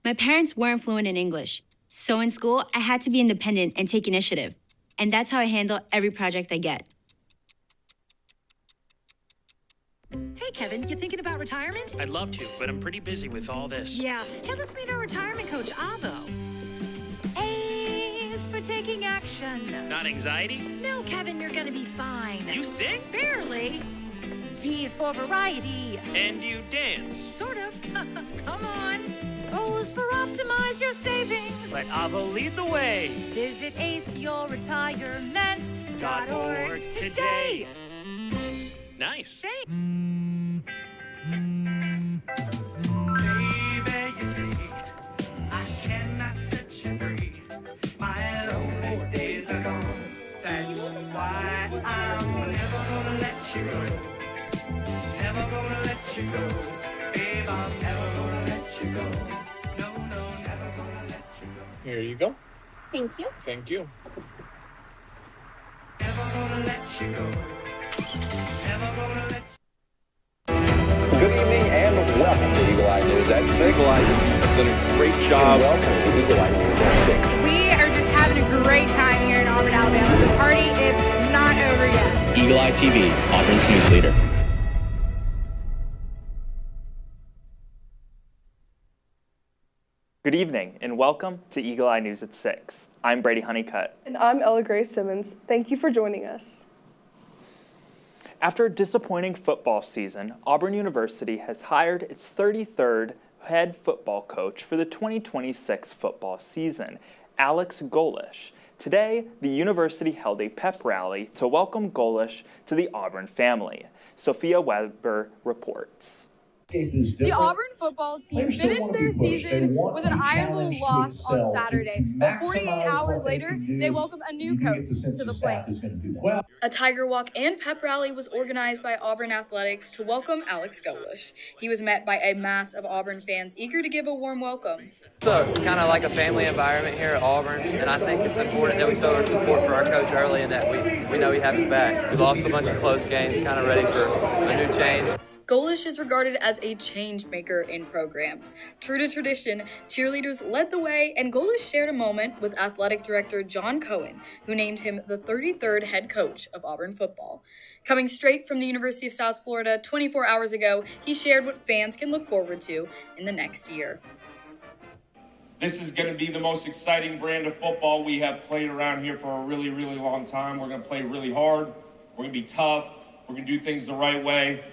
My parents weren't fluent in English, so in school, I had to be independent and take initiative. And that's how I handle every project I get. Hey, Kevin, you thinking about retirement? I'd love to, but I'm pretty busy with all this. Yeah. Hey, let's meet our retirement coach, Avo. A is for taking action. Not anxiety? No, Kevin, you're gonna be fine. You sing? Barely. V is for variety. And you dance? Sort of. Come on. O is for optimize your savings. Let Avo lead the way. Visit aceyourretirement.org today. Nice. Here you go. Thank you. Thank you. Good evening and welcome to Eagle Eye News at 6. Eagle Eye has done a great job. And welcome to Eagle Eye News at 6. We are just having a great time here in Auburn, Alabama. The party is not over yet. Eagle Eye TV, Auburn's news leader. Good evening and welcome to Eagle Eye News at 6. I'm Brady Honeycutt. And I'm Ella Grace Simmons. Thank you for joining us. After a disappointing football season, Auburn University has hired its 33rd head football coach for the 2026 football season, Alex Golesh. Today, the university held a pep rally to welcome Golesh to the Auburn family. Sophia Weber reports. The Auburn football team finished their season with an Iron Bowl loss on Saturday, but 48 hours later, they welcome a new coach to the Flames. A Tiger Walk and pep rally was organized by Auburn Athletics to welcome Alex Golesh. He was met by a mass of Auburn fans eager to give a warm welcome. It's kind of like a family environment here at Auburn, and I think it's important that we show our support for our coach early and that we know we have his back. We lost a bunch of close games, kind of ready for a new change. Golesh is regarded as a change maker in programs. True to tradition, cheerleaders led the way, and Golesh shared a moment with athletic director John Cohen, who named him the 33rd head coach of Auburn football. Coming straight from the University of South Florida 24 hours ago, he shared what fans can look forward to in the next year. This is going to be the most exciting brand of football we have played around here for a really, really long time. We're going to play really hard. We're going to be tough. We're going to do things the right way.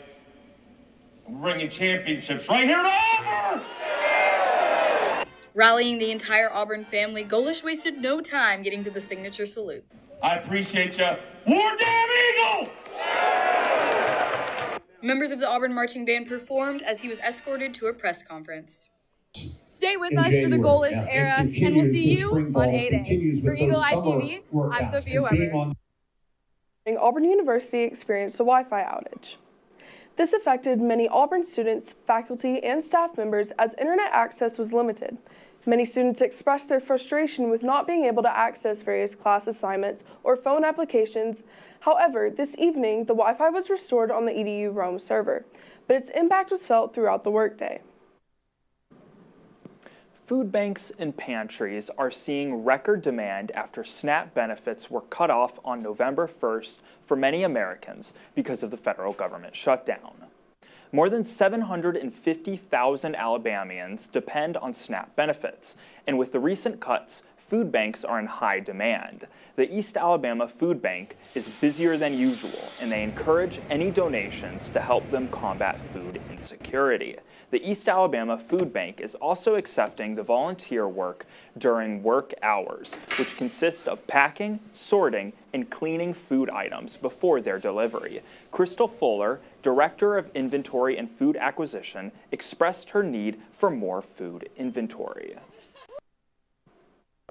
We're bringing championships right here to Auburn! Rallying the entire Auburn family, Golesh wasted no time getting to the signature salute. I appreciate you. War Damn Eagle! Members of the Auburn marching band performed as he was escorted to a press conference. Stay with us for the Golesh era, and we'll see you on A-Day. For Eagle Eye TV, I'm Sophia Weber. Auburn University experienced a Wi-Fi outage. This affected many Auburn students, faculty, and staff members as internet access was limited. Many students expressed their frustration with not being able to access various class assignments or phone applications. However, this evening, the Wi-Fi was restored on the EDU Rome server, but its impact was felt throughout the workday. Food banks and pantries are seeing record demand after SNAP benefits were cut off on November 1st for many Americans because of the federal government shutdown. More than 750,000 Alabamians depend on SNAP benefits, and with the recent cuts, food banks are in high demand. The East Alabama Food Bank is busier than usual, and they encourage any donations to help them combat food insecurity. The East Alabama Food Bank is also accepting the volunteer work during work hours, which consists of packing, sorting, and cleaning food items before their delivery. Crystal Fuller, Director of Inventory and Food Acquisition, expressed her need for more food inventory.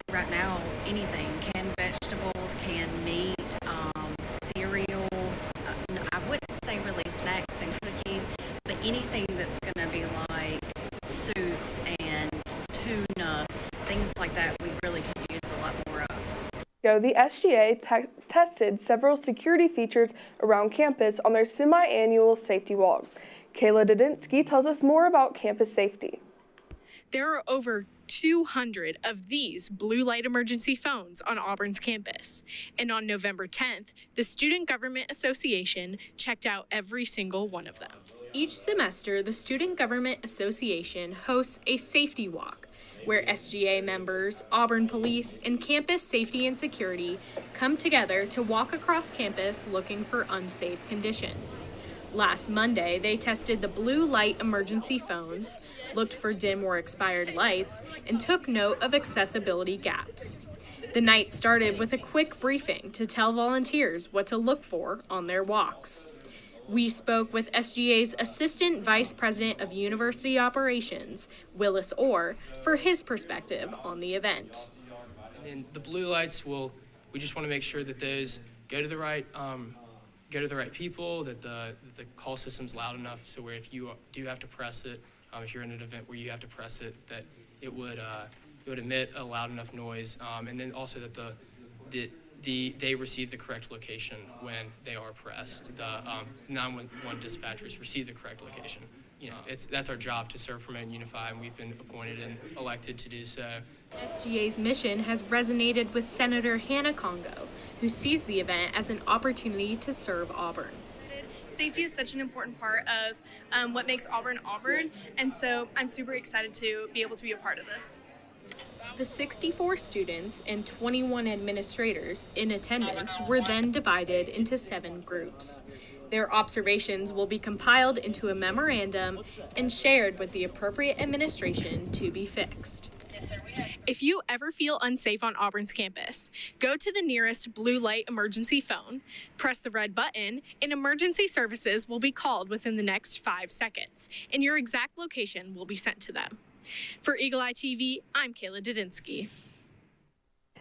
Right now, anything, canned vegetables, canned meat, cereals, I wouldn't say really snacks and cookies, but anything that's going to be like soups and tuna, things like that, we really could use a lot more of. The SGA tested several security features around campus on their semi-annual safety walk. Kayla Dudinsky tells us more about campus safety. There are over 200 of these blue light emergency phones on Auburn's campus. And on November 10th, the Student Government Association checked out every single one of them. Each semester, the Student Government Association hosts a safety walk, where SGA members, Auburn Police, and Campus Safety and Security come together to walk across campus looking for unsafe conditions. Last Monday, they tested the blue light emergency phones, looked for dim or expired lights, and took note of accessibility gaps. The night started with a quick briefing to tell volunteers what to look for on their walks. We spoke with SGA's Assistant Vice President of University Operations, Willis Orr, for his perspective on the event. And the blue lights we just want to make sure that those go to the right people, that the call system's loud enough so where if you do have to press it, if you're in an event where you have to press it, that it would emit a loud enough noise, and then also that they receive the correct location when they are pressed. The 911 dispatchers receive the correct location. You know, that's our job, to serve, promote, and unify, and we've been appointed and elected to do so. SGA's mission has resonated with Senator Hannah Congo, who sees the event as an opportunity to serve Auburn. Safety is such an important part of what makes Auburn Auburn, and so I'm super excited to be able to be a part of this. The 64 students and 21 administrators in attendance were then divided into 7 groups. Their observations will be compiled into a memorandum and shared with the appropriate administration to be fixed. If you ever feel unsafe on Auburn's campus, go to the nearest blue light emergency phone, press the red button, and emergency services will be called within the next 5 seconds, and your exact location will be sent to them. For Eagle Eye TV, I'm Kayla Dudinsky.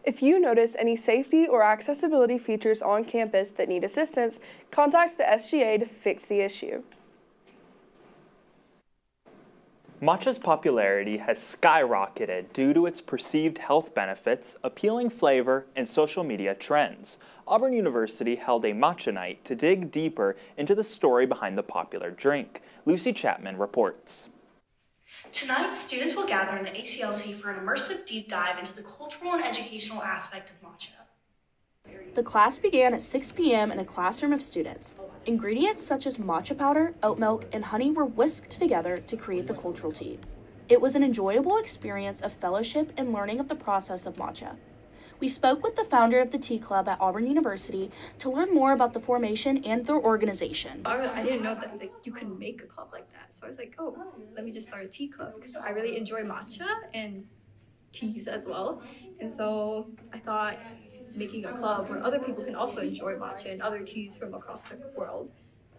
If you notice any safety or accessibility features on campus that need assistance, contact the SGA to fix the issue. Matcha's popularity has skyrocketed due to its perceived health benefits, appealing flavor, and social media trends. Auburn University held a matcha night to dig deeper into the story behind the popular drink. Lucy Chapman reports. Tonight, students will gather in the ACLC for an immersive deep dive into the cultural and educational aspect of matcha. The class began at 6 p.m. in a classroom of students. Ingredients such as matcha powder, oat milk, and honey were whisked together to create the cultural tea. It was an enjoyable experience of fellowship and learning of the process of matcha. We spoke with the founder of the Tea Club at Auburn University to learn more about the formation and their organization. I didn't know that you could make a club like that. So I was like, oh, let me just start a tea club because I really enjoy matcha and teas as well. And so I thought making a club where other people can also enjoy matcha and other teas from across the world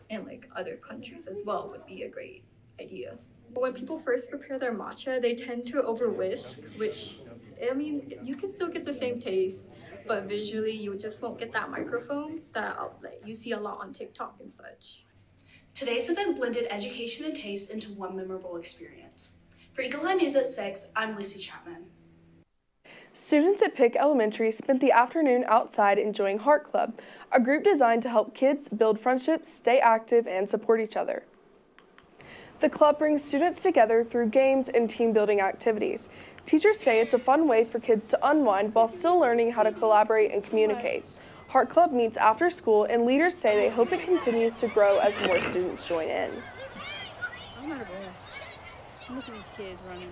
and like other countries as well would be a great idea. When people first prepare their matcha, they tend to over whisk, which, I mean, you can still get the same taste, but visually you just won't get that microfoam that you see a lot on TikTok and such. Today's event blended education and taste into one memorable experience. For Eagle Eye News at 6, I'm Lucy Chapman. Students at Pick Elementary spent the afternoon outside enjoying Heart Club, a group designed to help kids build friendships, stay active, and support each other. The club brings students together through games and team-building activities. Teachers say it's a fun way for kids to unwind while still learning how to collaborate and communicate. Heart Club meets after school, and leaders say they hope it continues to grow as more students join in. Oh my God. Look at these kids running.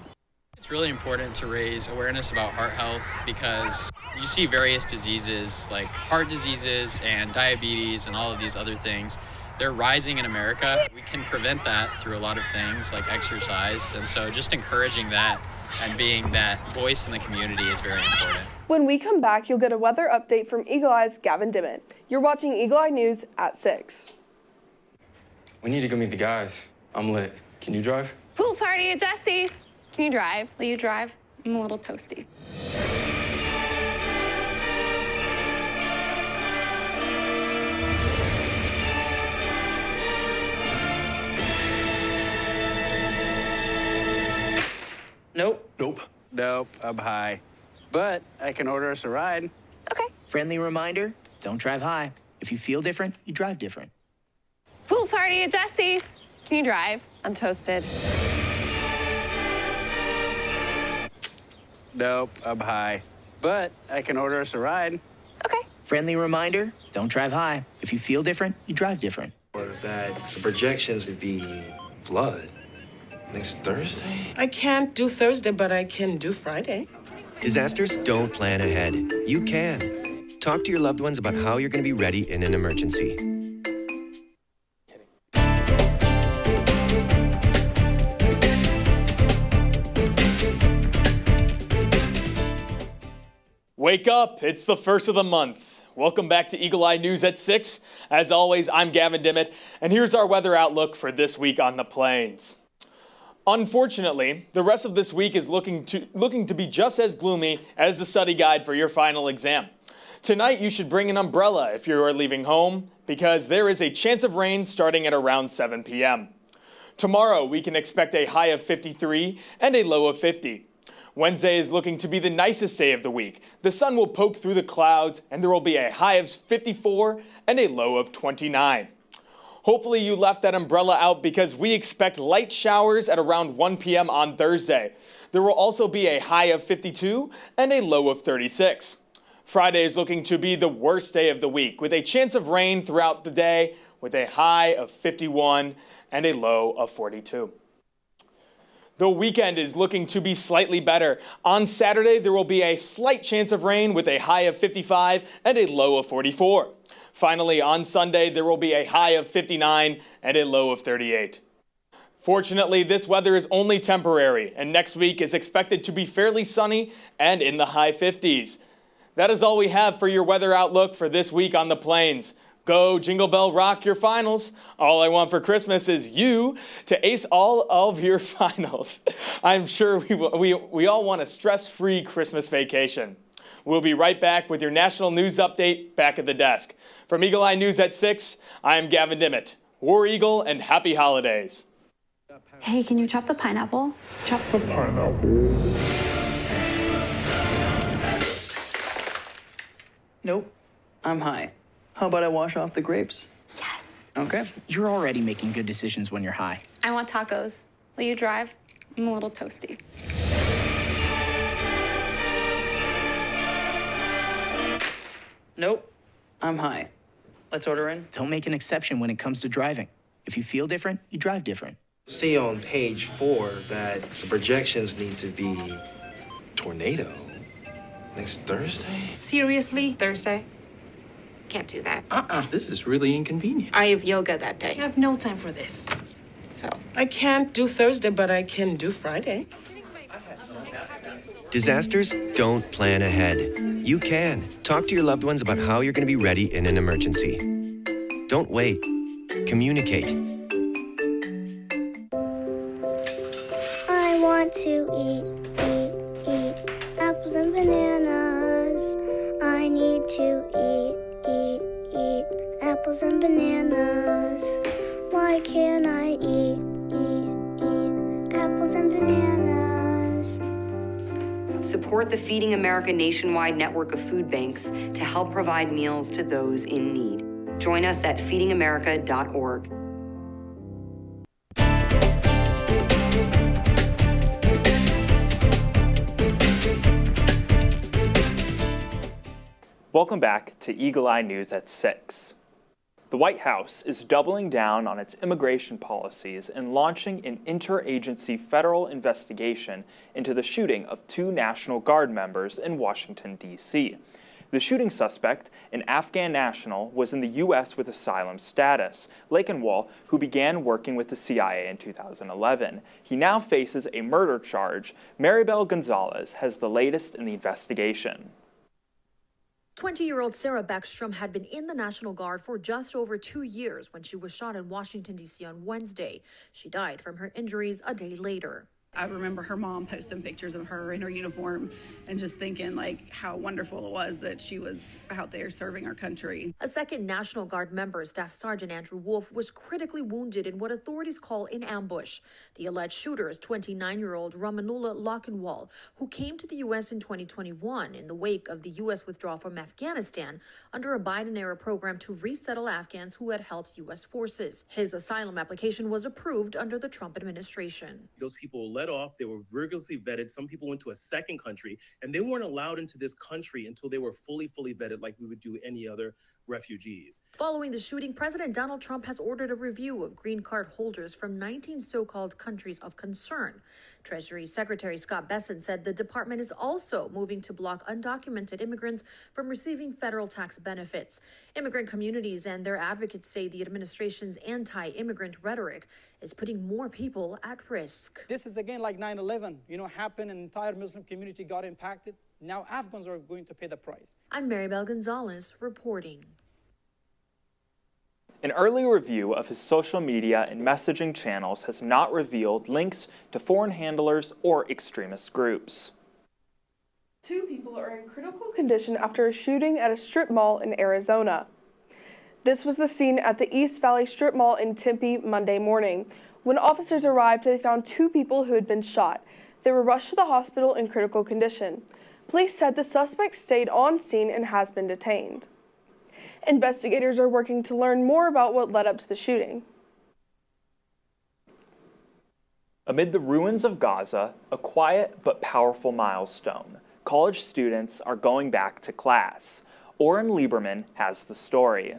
It's really important to raise awareness about heart health because you see various diseases like heart diseases and diabetes and all of these other things. They're rising in America. We can prevent that through a lot of things like exercise. And so just encouraging that and being that voice in the community is very important. When we come back, you'll get a weather update from Eagle Eye's Gavin Dimmitt. You're watching Eagle Eye News at 6. We need to go meet the guys. I'm lit. Can you drive? Pool party at Jesse's. Can you drive? Will you drive? I'm a little toasty. Nope, I'm high. But I can order us a ride. Okay. Friendly reminder, don't drive high. If you feel different, you drive different. Pool party at Jesse's. Can you drive? I'm toasted. Nope, I'm high. But I can order us a ride. Friendly reminder, don't drive high. If you feel different, you drive different. Or that the projections would be flood next Thursday? I can't do Thursday, but I can do Friday. Disasters don't plan ahead. You can. Talk to your loved ones about how you're going to be ready in an emergency. Wake up, it's the first of the month. Welcome back to Eagle Eye News at 6. As always, I'm Gavin Dimmitt, and here's our weather outlook for this week on the plains. Unfortunately, the rest of this week is looking to be just as gloomy as the study guide for your final exam. Tonight, you should bring an umbrella if you are leaving home, because there is a chance of rain starting at around 7 p.m. Tomorrow, we can expect a high of 53 and a low of 50. Wednesday is looking to be the nicest day of the week. The sun will poke through the clouds, and there will be a high of 54 and a low of 29. Hopefully you left that umbrella out because we expect light showers at around 1 p.m. on Thursday. There will also be a high of 52 and a low of 36. Friday is looking to be the worst day of the week, with a chance of rain throughout the day, with a high of 51 and a low of 42. The weekend is looking to be slightly better. On Saturday, there will be a slight chance of rain with a high of 55 and a low of 44. Finally, on Sunday, there will be a high of 59 and a low of 38. Fortunately, this weather is only temporary, and next week is expected to be fairly sunny and in the high 50s. That is all we have for your weather outlook for this week on the plains. Go Jingle Bell Rock your finals. All I want for Christmas is you to ace all of your finals. I'm sure we all want a stress-free Christmas vacation. We'll be right back with your national news update back at the desk. From Eagle Eye News at 6, I'm Gavin Dimmitt. War Eagle and happy holidays. Hey, can you chop the pineapple? Chop the pineapple. Nope, I'm high. How about I wash off the grapes? Yes. Okay. You're already making good decisions when you're high. I want tacos. Will you drive? I'm a little toasty. Nope, I'm high. Let's order in. Don't make an exception when it comes to driving. If you feel different, you drive different. See on page 4 that the projections need to be tornado next Thursday? Seriously? Thursday? Can't do that. This is really inconvenient. I have yoga that day. I have no time for this. So. I can't do Thursday, but I can do Friday. Disasters don't plan ahead. You can. Talk to your loved ones about how you're going to be ready in an emergency. Don't wait. Communicate. I want to eat apples and bananas. I need to eat apples and bananas. Why can't I eat apples and bananas? Support the Feeding America nationwide network of food banks to help provide meals to those in need. Join us at feedingamerica.org. Welcome back to Eagle Eye News at 6. The White House is doubling down on its immigration policies and launching an interagency federal investigation into the shooting of 2 National Guard members in Washington, D.C. The shooting suspect, an Afghan national, was in the U.S. with asylum status, Lakenwall, who began working with the CIA in 2011. He now faces a murder charge. Maribel Gonzalez has the latest in the investigation. 20-year-old Sarah Beckstrom had been in the National Guard for just over 2 years when she was shot in Washington, D.C. on Wednesday. She died from her injuries a day later. I remember her mom posting pictures of her in her uniform and just thinking like how wonderful it was that she was out there serving our country. A second National Guard member, Staff Sergeant Andrew Wolf, was critically wounded in what authorities call an ambush. The alleged shooter is 29-year-old Ramanullah Lakenwall, who came to the U.S. in 2021 in the wake of the U.S. withdrawal from Afghanistan under a Biden-era program to resettle Afghans who had helped U.S. forces. His asylum application was approved under the Trump administration. Those people let off. They were rigorously vetted. Some people went to a second country, and they weren't allowed into this country until they were fully vetted like we would do any other refugees. Following the shooting, President Donald Trump has ordered a review of green card holders from 19 so-called countries of concern. Treasury Secretary Scott Bessent said the department is also moving to block undocumented immigrants from receiving federal tax benefits. Immigrant communities and their advocates say the administration's anti-immigrant rhetoric is putting more people at risk. This is again like 9/11, happened, an entire Muslim community got impacted. Now Afghans are going to pay the price. I'm Maribel Gonzalez reporting. An early review of his social media and messaging channels has not revealed links to foreign handlers or extremist groups. 2 people are in critical condition after a shooting at a strip mall in Arizona. This was the scene at the East Valley Strip Mall in Tempe Monday morning. When officers arrived, they found 2 people who had been shot. They were rushed to the hospital in critical condition. Police said the suspect stayed on scene and has been detained. Investigators are working to learn more about what led up to the shooting. Amid the ruins of Gaza, a quiet but powerful milestone. College students are going back to class. Oren Lieberman has the story.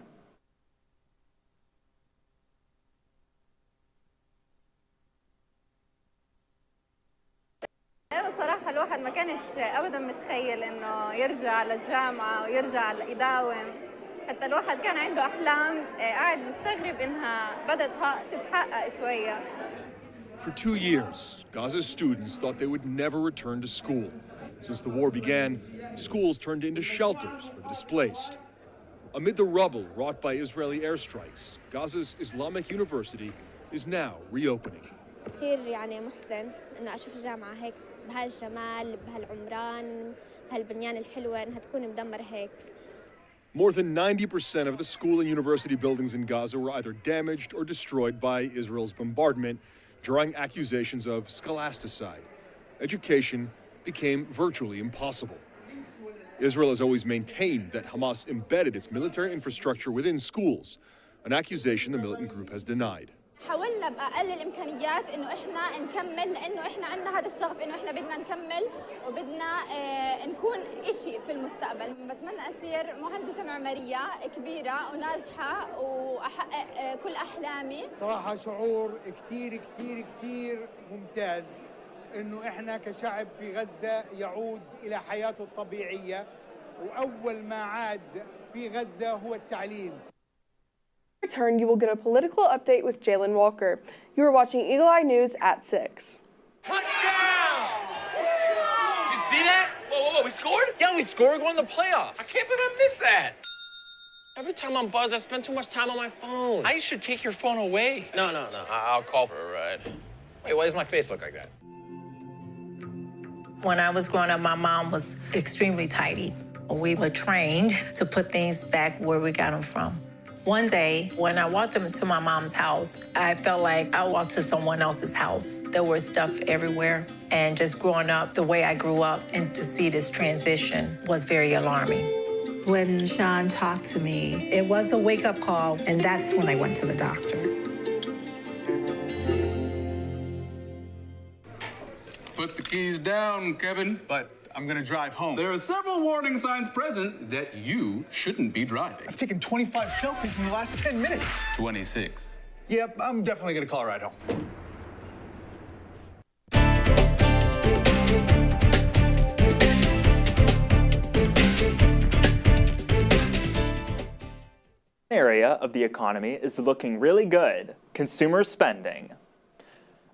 بصراحة الواحد ما كانش أبدا متخيل إنه يرجع للجامعة ويرجع يداوم. حتى الواحد كان عنده أحلام قاعد مستغرب إنها بدأت تتحقق شوية. For 2 years, Gaza's students thought they would never return to school. Since the war began, schools turned into shelters for the displaced. Amid the rubble wrought by Israeli airstrikes, Gaza's Islamic University is now reopening. كثير محزن إنه أشوف الجامعة هيك بهالجمال بهالعمران بهالبنيان الحلوة إنها تكون مدمرة هيك. More than 90% of the school and university buildings in Gaza were either damaged or destroyed by Israel's bombardment, drawing accusations of scholasticide. Education became virtually impossible. Israel has always maintained that Hamas embedded its military infrastructure within schools, an accusation the militant group has denied. حاولنا بأقل الإمكانيات إنه إحنا نكمل لأنه إحنا عندنا هذا الشغف إنه إحنا بدنا نكمل وبدنا نكون إشي في المستقبل. بتمنى أصير مهندسة معمارية كبيرة وناجحة وأحقق كل أحلامي. صراحة شعور كتير كتير كتير ممتاز إنه إحنا كشعب في غزة يعود إلى حياته الطبيعية وأول ما عاد في غزة هو التعليم. Return, you will get a political update with Jalen Walker. You are watching Eagle Eye News at 6. Touchdown! Did you see that? Whoa, we scored? Yeah, we scored. We're going to the playoffs. I can't believe I missed that. Every time I'm buzzed, I spend too much time on my phone. I should take your phone away. No. I'll call for a ride. Wait, why does my face look like that? When I was growing up, my mom was extremely tidy. We were trained to put things back where we got them from. One day, when I walked into my mom's house, I felt like I walked to someone else's house. There was stuff everywhere. And just growing up the way I grew up and to see this transition was very alarming. When Sean talked to me, it was a wake-up call, and that's when I went to the doctor. Put the keys down, Kevin. But I'm gonna drive home. There are several warning signs present that you shouldn't be driving. I've taken 25 selfies in the last 10 minutes. 26. Yep, I'm definitely gonna call a ride home. Area of the economy is looking really good: consumer spending.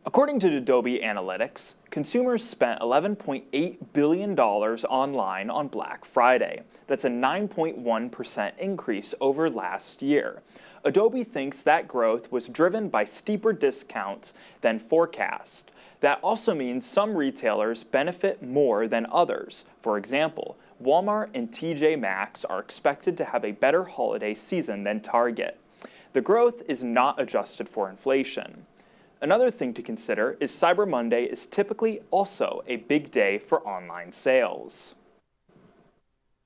According to Adobe Analytics, consumers spent $11.8 billion online on Black Friday. That's a 9.1% increase over last year. Adobe thinks that growth was driven by steeper discounts than forecast. That also means some retailers benefit more than others. For example, Walmart and TJ Maxx are expected to have a better holiday season than Target. The growth is not adjusted for inflation. Another thing to consider is Cyber Monday is typically also a big day for online sales.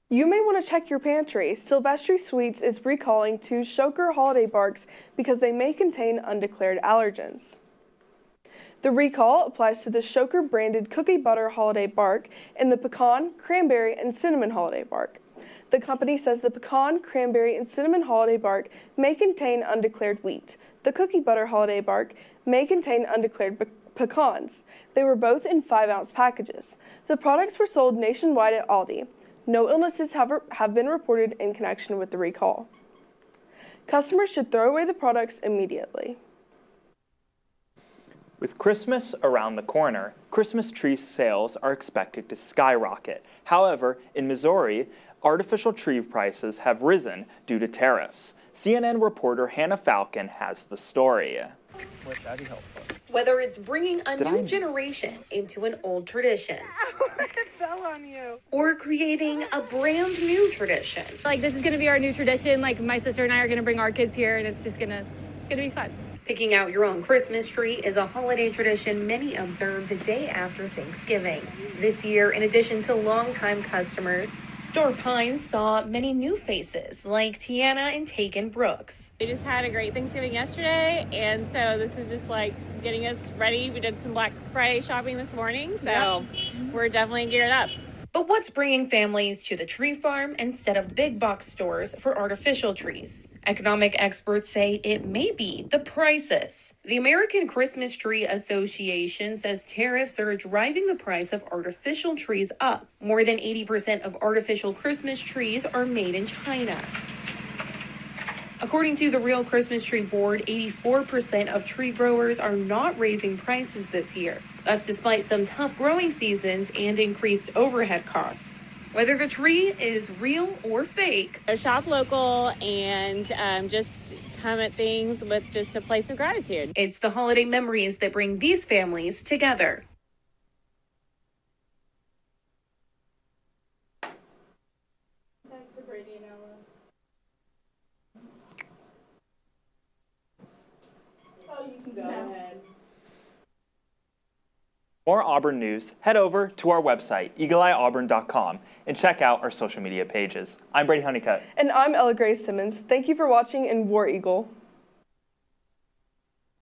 You may want to check your pantry. Silvestri Sweets is recalling 2 Shoker holiday barks because they may contain undeclared allergens. The recall applies to the Shoker branded cookie butter holiday bark and the pecan, cranberry, and cinnamon holiday bark. The company says the pecan, cranberry, and cinnamon holiday bark may contain undeclared wheat. The cookie butter holiday bark may contain undeclared pecans. They were both in 5-ounce packages. The products were sold nationwide at Aldi. No illnesses have been reported in connection with the recall. Customers should throw away the products immediately. With Christmas around the corner, Christmas tree sales are expected to skyrocket. However, in Missouri, artificial tree prices have risen due to tariffs. CNN reporter Hannah Falcon has the story. Whether it's bringing a new generation into an old tradition or creating a brand new tradition. Like, this is going to be our new tradition. Like, my sister and I are going to bring our kids here, and it's going to be fun. Picking out your own Christmas tree is a holiday tradition many observe the day after Thanksgiving. This year, in addition to longtime customers, Store Pines saw many new faces like Tiana and Tegan Brooks. We just had a great Thanksgiving yesterday, and so this is just like getting us ready. We did some Black Friday shopping this morning, so we're definitely geared up. But what's bringing families to the tree farm instead of big box stores for artificial trees? Economic experts say it may be the prices. The American Christmas Tree Association says tariffs are driving the price of artificial trees up. More than 80% of artificial Christmas trees are made in China. According to the Real Christmas Tree Board, 84% of tree growers are not raising prices this year. That's despite some tough growing seasons and increased overhead costs. Whether the tree is real or fake, Shop local and just come at things with just a place of gratitude. It's the holiday memories that bring these families together. Thanks for Brady and Ella. Oh, you can go ahead. More Auburn news, head over to our website, eagleeyeauburn.com, and check out our social media pages. I'm Brady Honeycutt. And I'm Ella Grace Simmons. Thank you for watching in War Eagle.